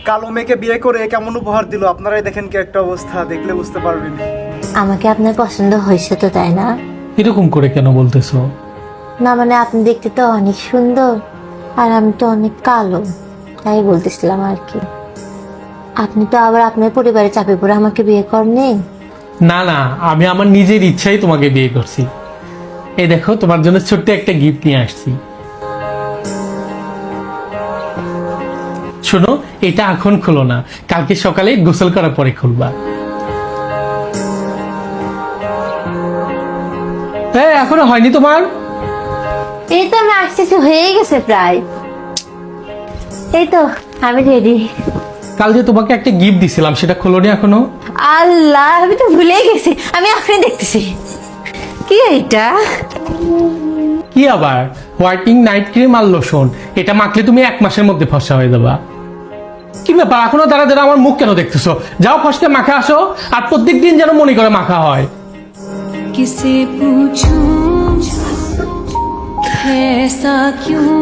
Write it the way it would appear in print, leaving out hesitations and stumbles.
কালো মেয়েকে বিয়ে করে কেমন উপহার দিল আপনারাই দেখেন কি একটা অবস্থা, দেখলে বুঝতে পারবেন। আমাকে আপনার পছন্দ হয়েছে তো, তাই না? এরকম করে কেন বলতেছো? না মানে আপনি দেখতে তো অনেক সুন্দর, আর আমি তো অনেক কালো, তাই বলতেছিলাম আর কি। আপনি তো আবার আপনার পরিবারে চাপে পড়ে আমাকে বিয়ে করেননি। না না, আমি আমার নিজের ইচ্ছাই তোমাকে বিয়ে করছি। এই দেখো, তোমার জন্য ছোট্ট একটা গিফট নিয়ে আসছি। শোনো, এটা এখন খুলো না, কালকে সকালে গোসল করার পরে খুলবা। হ্যাঁ, এখনো হয়নি তোমার? এই তো আমি আসতেছি, হয়ে গেছে প্রায়। এই তো আমি রেডি। কাল যে তোমাকে একটা গিফট দিছিলাম, সেটা খুলোনি এখনো? আল্লাহ, আমি তো ভুলে গেছি, আমি এখনই দেখতেছি। কি এটা? কি আবার? হোয়াইটিং নাইট ক্রিম আর লোশন। এটা মাখলে তুমি 1 মাসের মধ্যে ফর্সা হয়ে যাবা। কি ব্যাপার, এখনো দাঁড়া দাঁড়া আমার মুখ কেন দেখতেছো? যাও ফসকে মাখা আসো, আর প্রত্যেকদিন যেন মনে করে মাখা হয়। किसे पूछूं ऐसा क्यों